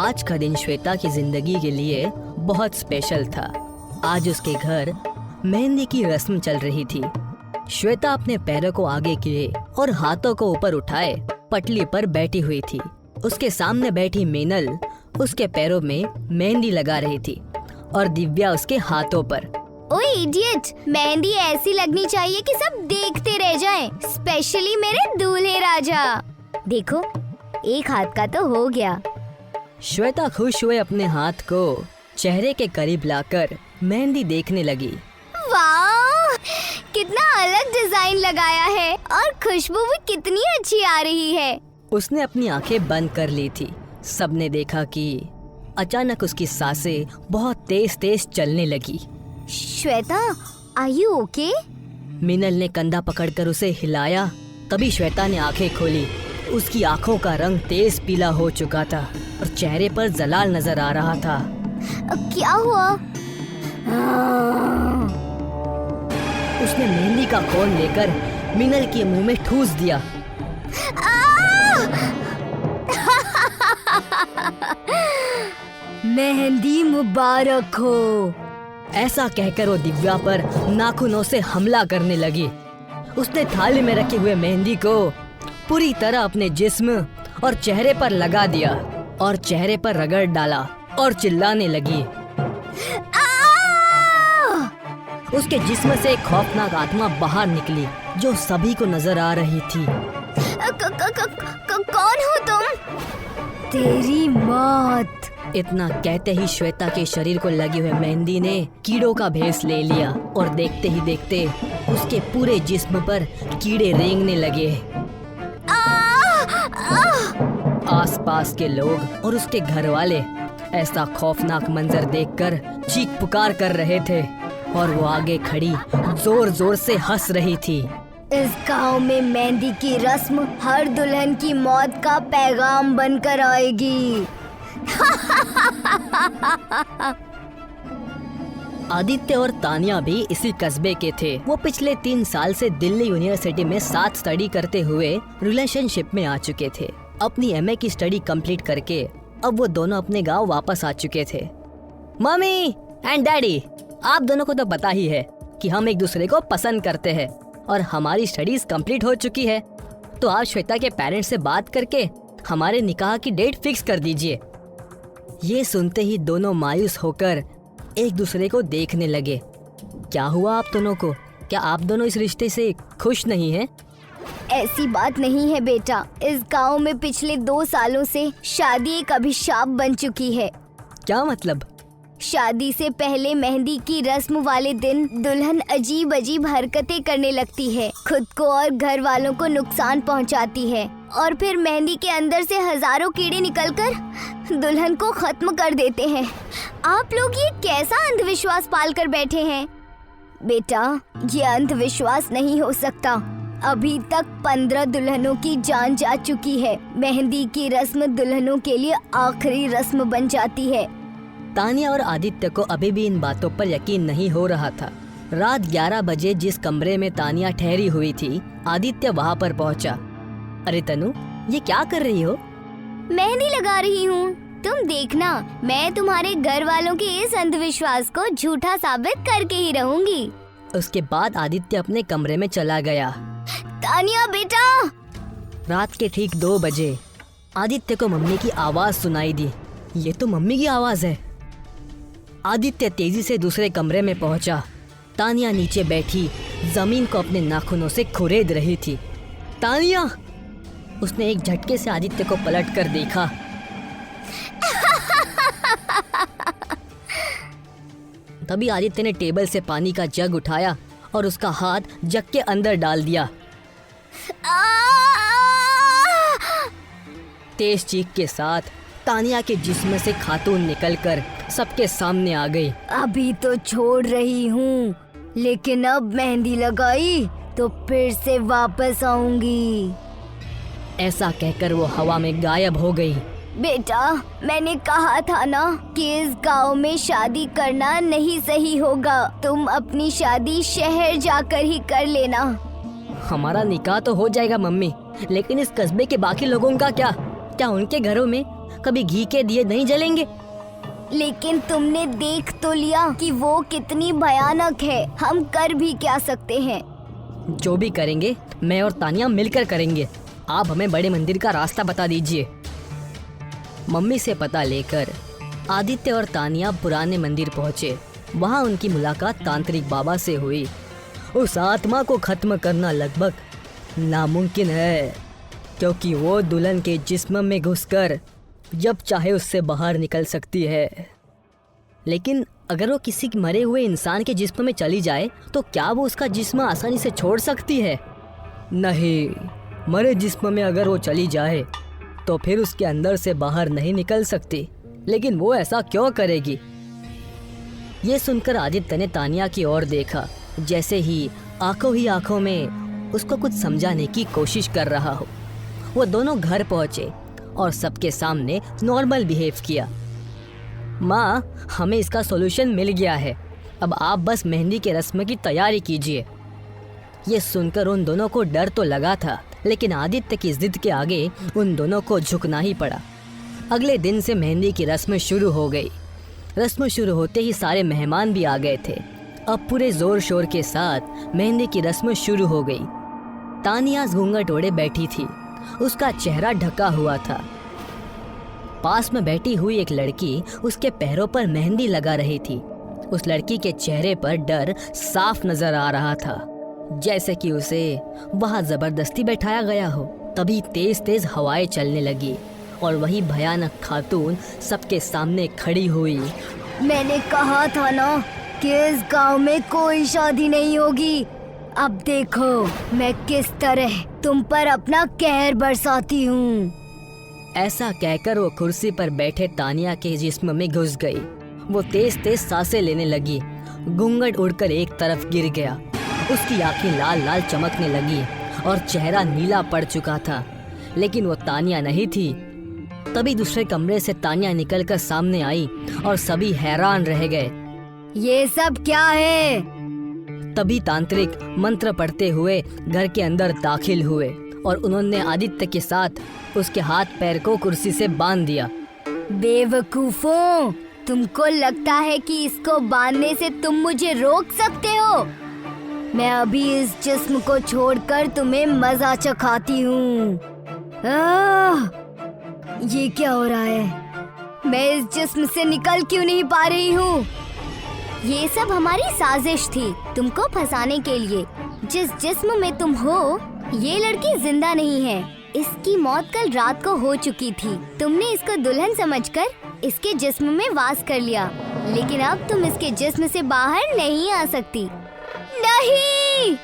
आज का दिन श्वेता की जिंदगी के लिए बहुत स्पेशल था। आज उसके घर मेहंदी की रस्म चल रही थी। श्वेता अपने पैरों को आगे किए और हाथों को ऊपर उठाए पटली पर बैठी हुई थी। उसके सामने बैठी मीनल उसके पैरों में मेहंदी लगा रही थी और दिव्या उसके हाथों पर। ओए इडियट, मेहंदी ऐसी लगनी चाहिए कि सब देखते रह जाएं, स्पेशली मेरे दूल्हे राजा। देखो, एक हाथ का तो हो गया। श्वेता खुश हुए अपने हाथ को चेहरे के करीब लाकर मेहंदी देखने लगी। वाह, कितना अलग डिजाइन लगाया है और खुशबू भी कितनी अच्छी आ रही है। उसने अपनी आंखें बंद कर ली थी। सबने देखा कि अचानक उसकी सांसें बहुत तेज तेज चलने लगी। Shweta, are you okay? Meenal ने कंधा पकड़कर उसे हिलाया। तभी श्वेता ने आंखें खोली। उसकी आंखों का रंग तेज पीला हो चुका था और चेहरे पर जलाल नजर आ रहा था। क्या हुआ? उसने मेहंदी का कोन लेकर मीनल के मुंह में ठूस दिया। मेहंदी मुबारक हो। ऐसा कहकर वो दिव्या पर नाखूनों से हमला करने लगी। उसने थाली में रखे हुए मेहंदी को पूरी तरह अपने जिस्म और चेहरे पर लगा दिया और चेहरे पर रगड़ डाला और चिल्लाने लगी। उसके जिस्म से एक खौफनाक आत्मा बाहर निकली जो सभी को नजर आ रही थी। कौन हो तुम? तेरी मौत। इतना कहते ही श्वेता के शरीर को लगी हुई मेहंदी ने कीड़ों का भेस ले लिया और देखते ही देखते उसके पूरे जिस्म पर कीड़े रेंगने लगे। आसपास के लोग और उसके घर वाले ऐसा खौफनाक मंजर देखकर चीख पुकार कर रहे थे और वो आगे खड़ी जोर जोर से हंस रही थी। इस गांव में मेहंदी की रस्म हर दुल्हन की मौत का पैगाम बनकर आएगी। आदित्य और तानिया भी इसी कस्बे के थे। वो पिछले 3 साल से दिल्ली यूनिवर्सिटी में साथ स्टडी करते हुए रिलेशनशिप में आ चुके थे। अपनी एमए की स्टडी कंप्लीट करके अब वो दोनों अपने गांव वापस आ चुके थे। मम्मी एंड डैडी, आप दोनों को तो पता ही है कि हम एक दूसरे को पसंद करते हैं और हमारी स्टडीज कंप्लीट हो चुकी है। तो आप श्वेता के पेरेंट्स से बात करके हमारे निकाह की डेट फिक्स कर दीजिए। ये सुनते ही दोनों मायूस होकर एक दूसरे को देखने लगे। क्या हुआ आप दोनों को? क्या आप दोनों इस रिश्ते से खुश नहीं हैं? ऐसी बात नहीं है बेटा। इस गांव में पिछले 2 सालों से शादी एक अभिशाप बन चुकी है। क्या मतलब? शादी से पहले मेहंदी की रस्म वाले दिन दुल्हन अजीब अजीब हरकतें करने लगती है, खुद को और घर वालों को नुकसान पहुंचाती है और फिर मेहंदी के अंदर से हजारों कीड़े निकलकर दुल्हन को खत्म कर देते हैं। आप लोग ये कैसा अंधविश्वास पाल कर बैठे हैं? बेटा, ये अंधविश्वास नहीं हो सकता। अभी तक 15 दुल्हनों की जान जा चुकी है। मेहंदी की रस्म दुल्हनों के लिए आखिरी रस्म बन जाती है। तानिया और आदित्य को अभी भी इन बातों पर यकीन नहीं हो रहा था। रात 11 बजे जिस कमरे में तानिया ठहरी हुई थी, आदित्य वहाँ पर पहुँचा। अरे तनु, ये क्या कर रही हो? मेहंदी लगा रही हूँ। तुम देखना, मैं तुम्हारे घर वालों के इस अंधविश्वास को झूठा साबित करके ही रहूंगी। उसके बाद आदित्य अपने कमरे में चला गया। तानिया बेटा। रात के ठीक 2 बजे आदित्य को मम्मी की आवाज सुनाई दी। ये तो मम्मी की आवाज है। आदित्य तेजी से दूसरे कमरे में पहुंचा। तानिया नीचे बैठी जमीन को अपने नाखूनों से खुरेद रही थी। तानिया! उसने एक झटके से आदित्य को पलट कर देखा। तभी आदित्य ने टेबल से पानी का जग उठाया और उसका हाथ जग के अंदर डाल दिया। तेज चीख के साथ तानिया के जिस्म से खातून निकलकर सबके सामने आ गई। अभी तो छोड़ रही हूँ, लेकिन अब मेहंदी लगाई तो फिर से वापस आऊंगी। ऐसा कहकर वो हवा में गायब हो गई। बेटा, मैंने कहा था ना कि इस गांव में शादी करना नहीं सही होगा। तुम अपनी शादी शहर जाकर ही कर लेना। हमारा निकाह तो हो जाएगा मम्मी, लेकिन इस कस्बे के बाकी लोगों का क्या? क्या उनके घरों में कभी घी के दिए नहीं जलेंगे? लेकिन तुमने देख तो लिया कि वो कितनी भयानक है। हम कर भी क्या सकते हैं? जो भी करेंगे मैं और तानिया मिलकर करेंगे। आप हमें बड़े मंदिर का रास्ता बता दीजिए। मम्मी से पता लेकर आदित्य और तानिया पुराने मंदिर पहुंचे। वहां उनकी मुलाकात तांत्रिक बाबा से हुई। उस आत्मा को खत्म करना लगभग नामुमकिन है, क्योंकि वो दुल्हन के जिस्म में घुसकर जब चाहे उससे बाहर निकल सकती है। लेकिन अगर वो किसी मरे हुए इंसान के जिस्म में चली जाए तो क्या वो उसका जिस्म आसानी से छोड़ सकती है? नहीं, मरे जिस्म में अगर वो चली जाए तो फिर उसके अंदर से बाहर नहीं निकल सकती। लेकिन वो ऐसा क्यों करेगी? ये सुनकर आदित्य ने तानिया की ओर देखा, जैसे ही आंखों में उसको कुछ समझाने की कोशिश कर रहा हो। वो दोनों घर पहुंचे और सबके सामने नॉर्मल बिहेव किया। माँ, हमें इसका सॉल्यूशन मिल गया है, अब आप बस मेहंदी के रस्म की तैयारी कीजिए। ये सुनकर उन दोनों को डर तो लगा था, लेकिन आदित्य की जिद के आगे उन दोनों को झुकना ही पड़ा। अगले दिन से मेहंदी की रस्म शुरू हो गई। रस्म शुरू होते ही सारे मेहमान भी आ गए थे। अब पूरे जोर शोर के साथ मेहंदी की रस्म शुरू हो गई। तानिया घूंघट ओढ़े बैठी थी, उसका चेहरा ढका हुआ था। पास में बैठी हुई एक लड़की उसके पैरों पर मेहंदी लगा रही थी। उस लड़की के चेहरे पर डर साफ नजर आ रहा था, जैसे कि उसे वहां जबरदस्ती बैठाया गया हो। तभी तेज तेज हवाएं चलने लगी और वही भयानक खातून सबके सामने खड़ी हुई। मैंने कहा था ना कि इस गांव में कोई शादी नहीं होगी। अब देखो मैं किस तरह तुम पर अपना कहर बरसाती हूँ। ऐसा कहकर वो कुर्सी पर बैठे तानिया के जिस्म में घुस गई। वो तेज तेज सांसें लेने लगी। घूंघट उड़कर एक तरफ गिर गया। उसकी आंखें लाल लाल चमकने लगी और चेहरा नीला पड़ चुका था, लेकिन वो तानिया नहीं थी। तभी दूसरे कमरे से तानिया निकलकर सामने आई और सभी हैरान रह गए। ये सब क्या है? तभी तांत्रिक मंत्र पढ़ते हुए घर के अंदर दाखिल हुए और उन्होंने आदित्य के साथ उसके हाथ पैर को कुर्सी से बांध दिया। बेवकूफों, तुमको लगता है कि इसको बांधने से तुम मुझे रोक सकते हो? मैं अभी इस जिस्म को छोड़कर तुम्हें मजा चखाती हूँ। ये क्या हो रहा है? मैं इस जिस्म से निकल क्यों नहीं पा रही हूँ? ये सब हमारी साजिश थी तुमको फंसाने के लिए। जिस जिस्म में तुम हो ये लड़की जिंदा नहीं है। इसकी मौत कल रात को हो चुकी थी। तुमने इसको दुल्हन समझकर इसके जिस्म में वास कर लिया, लेकिन अब तुम इसके जिस्म से बाहर नहीं आ सकती। नहीं!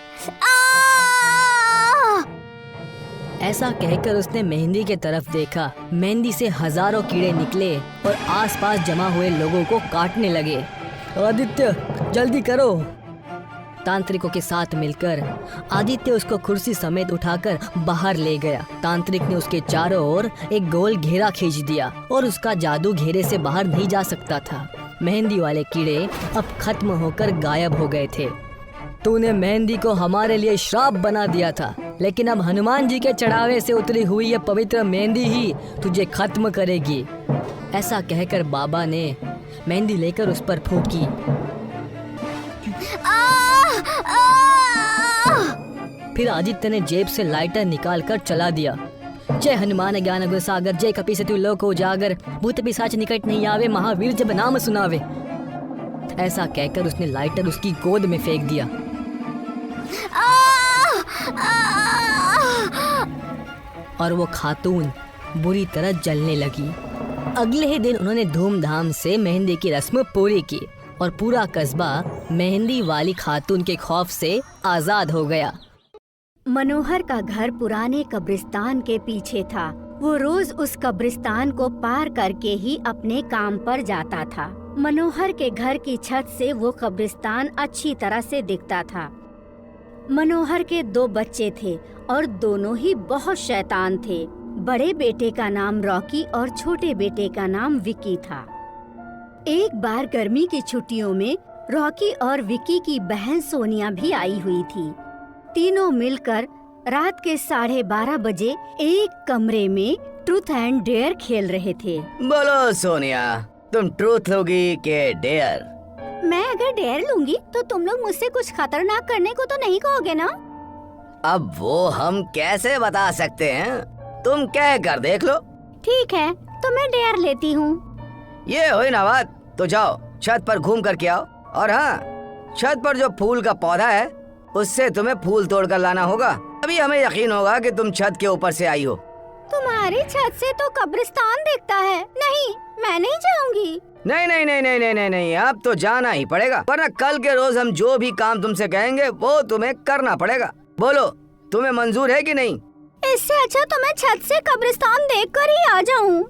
ऐसा कहकर उसने मेहंदी के तरफ देखा। मेहंदी से हजारों कीड़े निकले और आसपास जमा हुए लोगों को काटने लगे। आदित्य, जल्दी करो! तांत्रिकों के साथ मिलकर आदित्य उसको कुर्सी समेत उठाकर बाहर ले गया। तांत्रिक ने उसके चारों ओर एक गोल घेरा खींच दिया और उसका जादू घेरे से बाहर नहीं जा सकता था। मेहंदी वाले कीड़े अब खत्म होकर गायब हो गए थे। तूने मेहंदी को हमारे लिए श्राप बना दिया था, लेकिन अब हनुमान जी के चढ़ावे से उतरी हुई ये पवित्र मेहंदी ही तुझे खत्म करेगी। ऐसा कहकर बाबा ने मेहंदी लेकर उस पर फूंकी। फिर आदित्य ने जेब से लाइटर निकालकर चला दिया। जय हनुमान ज्ञान गुण सागर, जय कपीसति लोक उजागर, भूत पिशाच निकट नहीं आवे, महावीर जब नाम सुनावे। ऐसा कहकर उसने लाइटर उसकी गोद में फेंक दिया। और वो खातून बुरी तरह जलने लगी। अगले ही दिन उन्होंने धूमधाम से मेहंदी की रस्म पूरी की और पूरा कस्बा मेहंदी वाली खातून के खौफ से आजाद हो गया। मनोहर का घर पुराने कब्रिस्तान के पीछे था। वो रोज उस कब्रिस्तान को पार करके ही अपने काम पर जाता था। मनोहर के घर की छत से वो कब्रिस्तान अच्छी तरह से दिखता था। मनोहर के 2 बच्चे थे और दोनों ही बहुत शैतान थे। बड़े बेटे का नाम रॉकी और छोटे बेटे का नाम विकी था। एक बार गर्मी की छुट्टियों में रॉकी और विकी की बहन सोनिया भी आई हुई थी। तीनों मिलकर रात के 12:30 बजे एक कमरे में ट्रूथ एंड डेयर खेल रहे थे। बोलो सोनिया, तुम ट्रूथ लोगी के डेयर? मैं अगर डेयर लूंगी तो तुम लोग मुझसे कुछ खतरनाक करने को तो नहीं कहोगे ना? अब वो हम कैसे बता सकते हैं, तुम कह कर देख लो। ठीक है, तो मैं डेयर लेती हूँ। ये हुई ना बात, तो जाओ छत पर घूम कर के आओ। और हाँ, छत पर जो फूल का पौधा है उससे तुम्हें फूल तोड़ कर लाना होगा, अभी हमें यकीन होगा कि तुम छत के ऊपर से आई हो। तुम्हारी छत से तो कब्रिस्तान दिखता है। नहीं, मैं नहीं जाऊंगी। नहीं नहीं नहीं नहीं नहीं नहीं नहीं, अब तो जाना ही पड़ेगा, वरना कल के रोज हम जो भी काम तुमसे कहेंगे वो तुम्हें करना पड़ेगा। बोलो, तुम्हें मंजूर है कि नहीं? इससे अच्छा तो मैं छत से कब्रिस्तान देखकर ही आ जाऊं।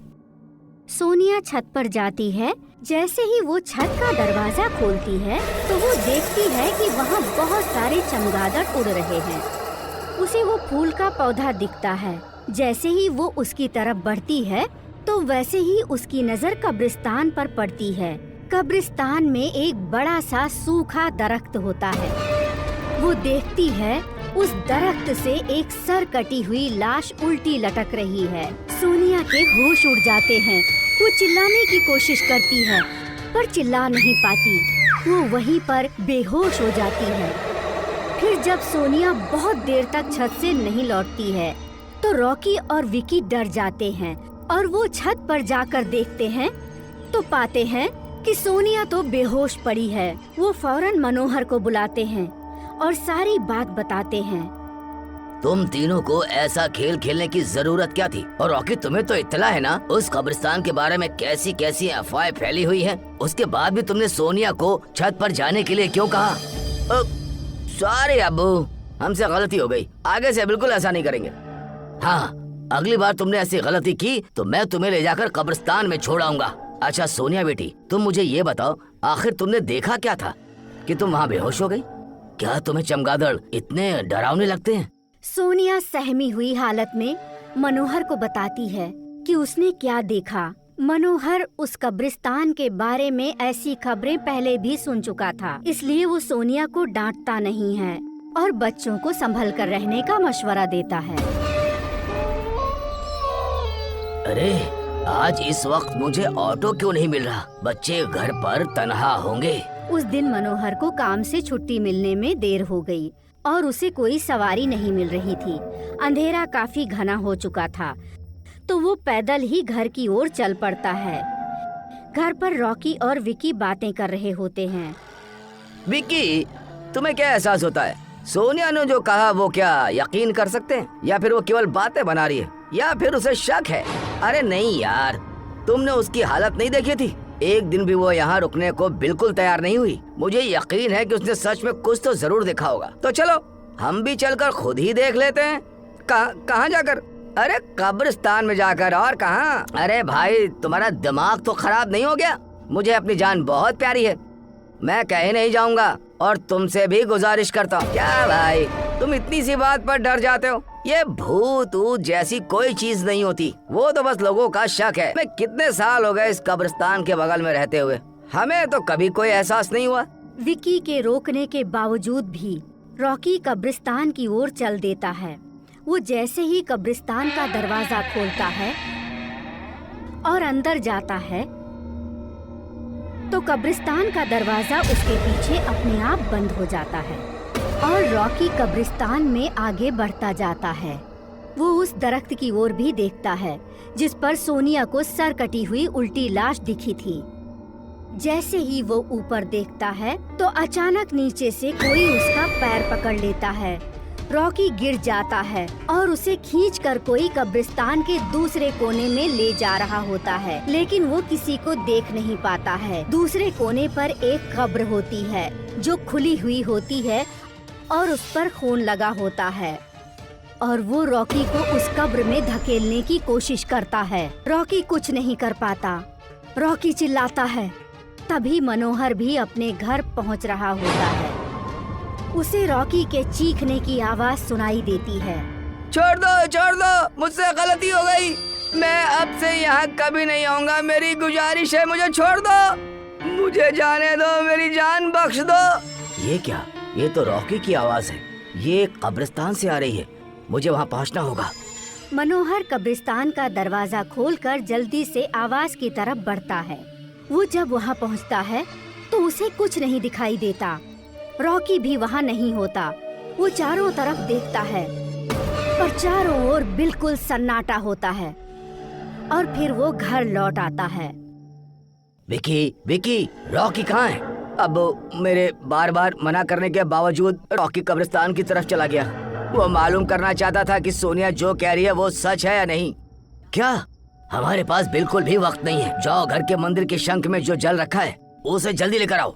सोनिया छत पर जाती है। जैसे ही वो छत का दरवाजा खोलती है तो वो देखती है कि वहाँ बहुत सारे चमगादड़ उड़ रहे हैं। उसे वो फूल का पौधा दिखता है। जैसे ही वो उसकी तरफ बढ़ती है तो वैसे ही उसकी नजर कब्रिस्तान पर पड़ती है। कब्रिस्तान में एक बड़ा सा सूखा दरख्त होता है। वो देखती है उस दरख्त से एक सर कटी हुई लाश उल्टी लटक रही है। सोनिया के होश उड़ जाते हैं। वो चिल्लाने की कोशिश करती है पर चिल्ला नहीं पाती। वो वहीं पर बेहोश हो जाती है। फिर जब सोनिया बहुत देर तक छत से नहीं लौटती है तो रॉकी और विकी डर जाते हैं और वो छत पर जाकर देखते हैं तो पाते हैं कि सोनिया तो बेहोश पड़ी है। वो फौरन मनोहर को बुलाते हैं और सारी बात बताते हैं। तुम तीनों को ऐसा खेल खेलने की जरूरत क्या थी? और रॉकी, तुम्हें तो इत्तला है ना उस कब्रिस्तान के बारे में कैसी कैसी अफवाहें फैली हुई हैं। उसके बाद भी तुमने सोनिया को छत पर जाने के लिए क्यों कहा? सॉरी अब्बू, हमसे गलती हो गई, आगे से बिल्कुल ऐसा नहीं करेंगे। हाँ, अगली बार तुमने ऐसी गलती की तो मैं तुम्हें ले जाकर कब्रिस्तान में छोड़ आऊंगा। अच्छा सोनिया बेटी, तुम मुझे ये बताओ, आखिर तुमने देखा क्या था कि तुम वहाँ बेहोश हो गई? क्या तुम्हें चमगादड़ इतने डरावने लगते हैं? सोनिया सहमी हुई हालत में मनोहर को बताती है कि उसने क्या देखा। मनोहर उस कब्रिस्तान के बारे में ऐसी खबरें पहले भी सुन चुका था, इसलिए वो सोनिया को डांटता नहीं है और बच्चों को संभल कर रहने का मशवरा देता है। अरे, आज इस वक्त मुझे ऑटो क्यों नहीं मिल रहा? बच्चे घर पर तन्हा होंगे। उस दिन मनोहर को काम से छुट्टी मिलने में देर हो गई और उसे कोई सवारी नहीं मिल रही थी। अंधेरा काफी घना हो चुका था तो वो पैदल ही घर की ओर चल पड़ता है। घर पर रॉकी और विकी बातें कर रहे होते हैं। विकी, तुम्हें क्या एहसास होता है? सोनिया ने जो कहा वो क्या यकीन कर सकते हैं, या फिर वो केवल बातें बना रही है, या फिर उसे शक है? अरे नहीं यार, तुमने उसकी हालत नहीं देखी थी? एक दिन भी वो यहाँ रुकने को बिल्कुल तैयार नहीं हुई। मुझे यकीन है कि उसने सच में कुछ तो जरूर देखा होगा। तो चलो हम भी चलकर खुद ही देख लेते हैं। कहाँ जाकर? अरे कब्रिस्तान में जाकर, और कहाँ? अरे भाई, तुम्हारा दिमाग तो खराब नहीं हो गया? मुझे अपनी जान बहुत प्यारी है, मैं कहीं नहीं जाऊंगा और तुमसे भी गुजारिश करता हूँ। क्या भाई, तुम इतनी सी बात पर डर जाते हो? ये भूत ऊत जैसी कोई चीज नहीं होती, वो तो बस लोगों का शक है। मैं कितने साल हो गए इस कब्रिस्तान के बगल में रहते हुए, हमें तो कभी कोई एहसास नहीं हुआ। विकी के रोकने के बावजूद भी रॉकी कब्रिस्तान की ओर चल देता है। वो जैसे ही कब्रिस्तान का दरवाजा खोलता है और अंदर जाता है तो कब्रिस्तान का दरवाजा उसके पीछे अपने आप बंद हो जाता है और रॉकी कब्रिस्तान में आगे बढ़ता जाता है। वो उस दरख्त की ओर भी देखता है जिस पर सोनिया को सर कटी हुई उल्टी लाश दिखी थी। जैसे ही वो ऊपर देखता है तो अचानक नीचे से कोई उसका पैर पकड़ लेता है। रॉकी गिर जाता है और उसे खींचकर कोई कब्रिस्तान के दूसरे कोने में ले जा रहा होता है, लेकिन वो किसी को देख नहीं पाता है। दूसरे कोने पर एक कब्र होती है जो खुली हुई होती है और उस पर खून लगा होता है और वो रॉकी को उस कब्र में धकेलने की कोशिश करता है। रॉकी कुछ नहीं कर पाता। रॉकी चिल्लाता है। तभी मनोहर भी अपने घर पहुंच रहा होता है। उसे रॉकी के चीखने की आवाज सुनाई देती है। छोड़ दो, मुझसे गलती हो गई, मैं अब से यहाँ कभी नहीं आऊंगा, मेरी गुजारिश है, मुझे छोड़ दो, मुझे जाने दो, मेरी जान बख्श दो। ये क्या? ये तो रॉकी की आवाज है। ये कब्रिस्तान से आ रही है, मुझे वहाँ पहुँचना होगा। मनोहर कब्रिस्तान का दरवाजा खोलकर जल्दी से आवाज की तरफ बढ़ता है। वो जब वहाँ पहुँचता है तो उसे कुछ नहीं दिखाई देता। रॉकी भी वहाँ नहीं होता। वो चारों तरफ देखता है पर चारों ओर बिल्कुल सन्नाटा होता है और फिर वो घर लौट आता है। विकी, विकी, रॉकी कहाँ है? अब मेरे बार बार मना करने के बावजूद रॉकी कब्रिस्तान की तरफ चला गया। वो मालूम करना चाहता था कि सोनिया जो कह रही है वो सच है या नहीं। क्या? हमारे पास बिल्कुल भी वक्त नहीं है। जाओ, घर के मंदिर के शंख में जो जल रखा है उसे जल्दी लेकर आओ।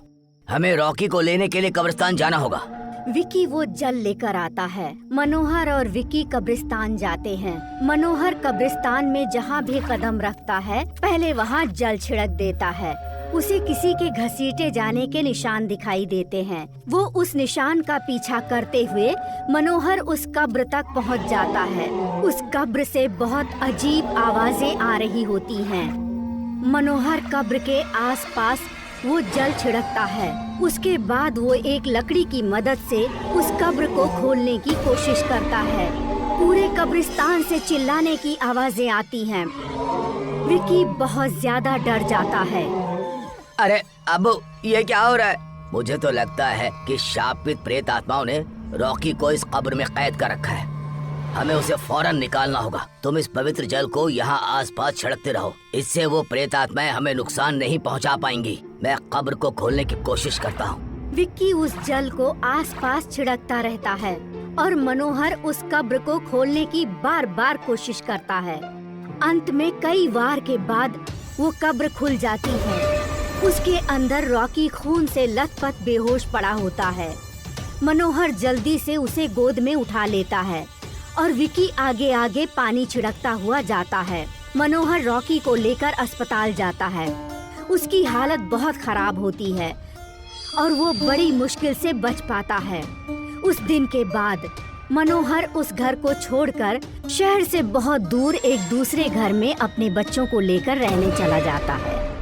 हमें रॉकी को लेने के लिए कब्रिस्तान जाना होगा। विकी वो जल लेकर आता है। मनोहर और विकी कब्रिस्तान जाते हैं। मनोहर कब्रिस्तान में जहाँ भी कदम रखता है पहले वहाँ जल छिड़क देता है। उसे किसी के घसीटे जाने के निशान दिखाई देते हैं। वो उस निशान का पीछा करते हुए मनोहर उस कब्र तक पहुँच जाता है। उस कब्र से बहुत अजीब आवाजें आ रही होती हैं। मनोहर कब्र के आसपास वो जल छिड़कता है। उसके बाद वो एक लकड़ी की मदद से उस कब्र को खोलने की कोशिश करता है। पूरे कब्रिस्तान से चिल्लाने की आवाजें आती हैं। विकी बहुत ज्यादा डर जाता है। अरे अब ये क्या हो रहा है? मुझे तो लगता है कि शापित प्रेत आत्माओं ने रॉकी को इस कब्र में कैद कर रखा है। हमें उसे फौरन निकालना होगा। तुम इस पवित्र जल को यहाँ आसपास छिड़कते रहो। इससे वो प्रेत आत्माएं हमें नुकसान नहीं पहुँचा पाएंगी। मैं कब्र को खोलने की कोशिश करता हूँ। विक्की उस जल को आसपास छिड़कता रहता है और मनोहर उस कब्र को खोलने की बार बार कोशिश करता है। अंत में कई वार के बाद वो कब्र खुल जाती है। उसके अंदर रॉकी खून से लथपथ बेहोश पड़ा होता है। मनोहर जल्दी से उसे गोद में उठा लेता है और विकी आगे आगे पानी छिड़कता हुआ जाता है। मनोहर रॉकी को लेकर अस्पताल जाता है। उसकी हालत बहुत खराब होती है और वो बड़ी मुश्किल से बच पाता है। उस दिन के बाद मनोहर उस घर को छोड़कर शहर से बहुत दूर एक दूसरे घर में अपने बच्चों को लेकर रहने चला जाता है।